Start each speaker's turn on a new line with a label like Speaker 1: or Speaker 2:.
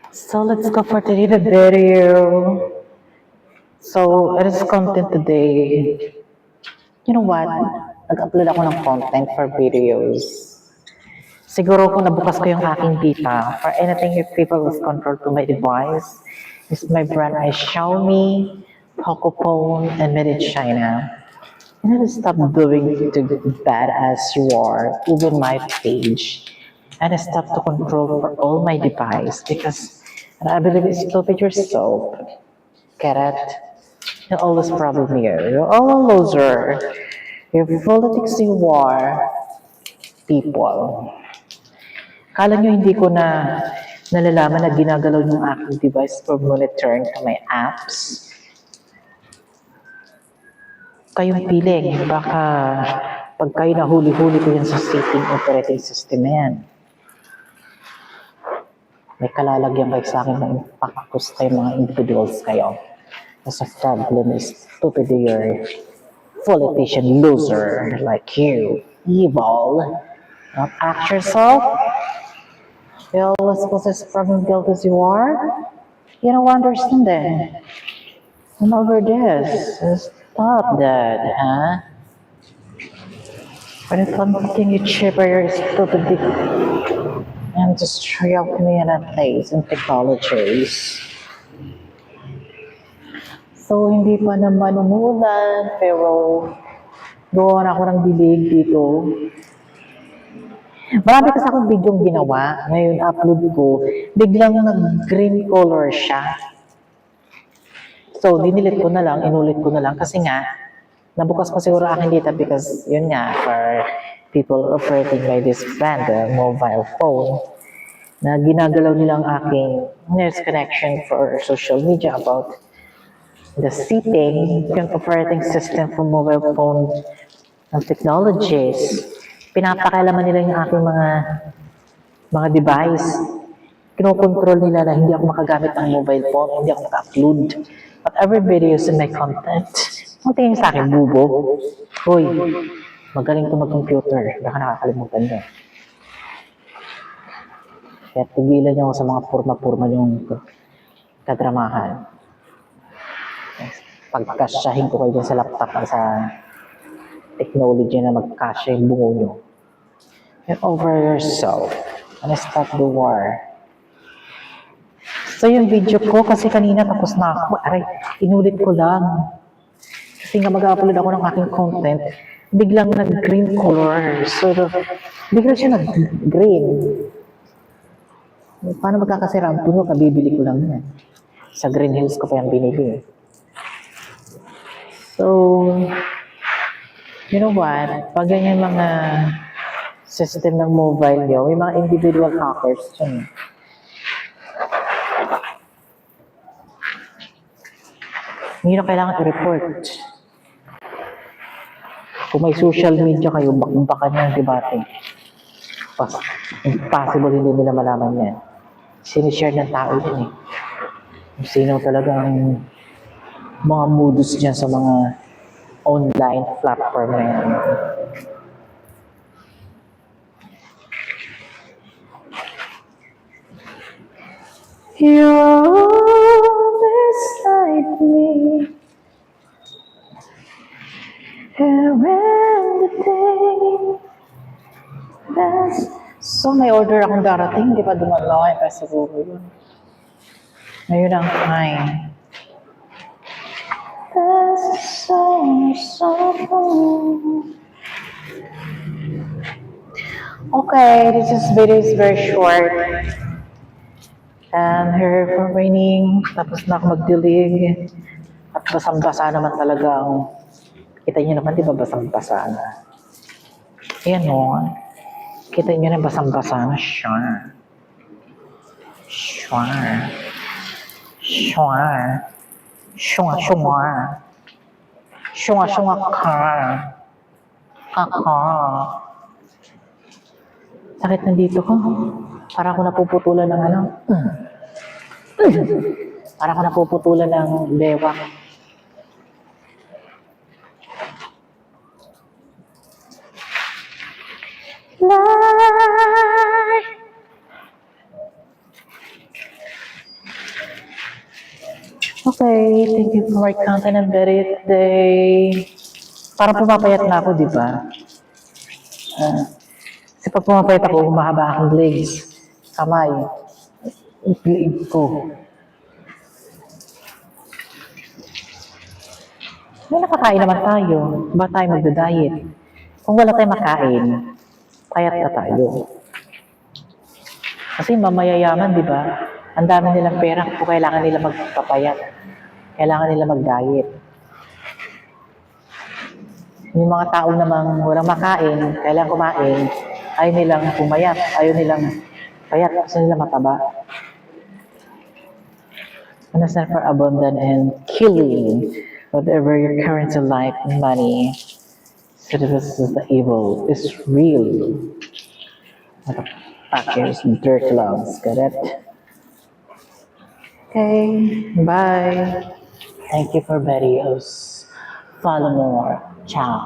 Speaker 1: So let's go for today's video. So it is content today. You know what? Nag-upload ako ng content for videos. Siguro kung nabukas ko yung aking data for anything if people lose control to my device, is my brand is Xiaomi, Pocophone, and Made in China. And I stop doing the bad as you are, even my page. And I stop to control for all my device because I believe it's stupid yourself. Get it? You're always problem here. You're all a loser. You're politics you are, people. Kala nyo hindi ko na nalalaman na ginagalaw yung aking device for monitoring to my apps? Kayong piling, baka pag kayo nahuli-huli ko yan sa setting operating system na yan, may kalalagyan kayo sa akin na impactus kayo mga individuals kayo. Kasi problem is stupid you're politician loser like you, evil. Not act yourself. You always possess problem guilt as you are. You don't understand it. I'm over this. Stop that, huh? When it comes to you cheaper, you're stupid and destroy your communities and technologies. So, hindi pa naman umulan, pero gawa na ako ng dilig dito. Marami kasi akong video ginawa. Ngayon, upload ko. Biglang nag-green color siya. So, dinilit ko na lang, inulit ko na lang. Kasi nga, nabukas ko siguro aking data because, yun nga, for people operating by this brand, mobile phone, na ginagalaw nilang aking nurse connection for social media about the setting, yung operating system for mobile phone ng technologies. Pinapakailaman nila yung aking mga device. Kinokontrol nila na hindi ako makagamit ng mobile phone, hindi ako maka-upload. Whatever videos in my content. Ang tingin sa akin, bubo. Hoy, magaling ito mag-computer. Baka nakakalimutan niyo. Kaya tigilan niyo ako sa mga purma-purma yung kadramahan. Pagkasyahin ko kayo dyan sa laptop at sa technology na magkasya yung bungo nyo. You're over yourself. And stop the war. So yung video ko, kasi kanina tapos na ako. Aray, inulit ko lang. Kasi nga mag-upload ako ng aking content, biglang nag-green color. So, biglang siya nag-green. Paano magkakasira ang puno? Kabibili ko lang yan. Sa Green Hills ko pa yung binili. So, you know what? Pag ganyan mga system ng mobile nyo, may mga individual hackers dyan. Hindi na kailangan i-report. Kung may social media kayo, bakbakan nyo yung debate. Impossible hindi nila malaman yan. Sinishare ng tao yun eh. Kung sino talaga ang mga modus dyan sa mga online platform na yan. You're always like me. Around the day. So may order akong darating, hindi pa dumalaw, pa siguro yun. Ngayon ang time. Okay, this video is very short. And here for raining, tapos na ako magdilig. At basang-basa naman talaga ang, kita nyo naman, di ba basang-basa na? Ayan o, kita nyo na basang-basa na siya. Sure. Sure. Shunga-shunga. Shunga-shunga ka. Kaka. Sakit na dito ko. Para ako napuputulan ng ano. Para ako napuputulan ng bewang. Okay, thank you for my content and video today. Parang pumapayat na ako, di ba? Kasi pag pumapayat ako, humahaba akong legs, kamay, leeg ko. May nakakain naman tayo. Ba tayo magda-diet? Kung wala tayong makain, payat na tayo. Kasi mamayayaman, di ba? Ang dami nilang pera kung kailangan nila magpapayat. Kailangan nila mag-diet. Yung mga tao namang walang makain, kailangan kumain, ayaw nilang pumayat, ayaw nilang payat, gusto nila mataba. Understand for abundance and killing whatever your currency life and money. So this is the evil. It's real. Motherfuckers, dirt loves. Got it? Okay, bye. Thank you for videos. Follow more. Ciao.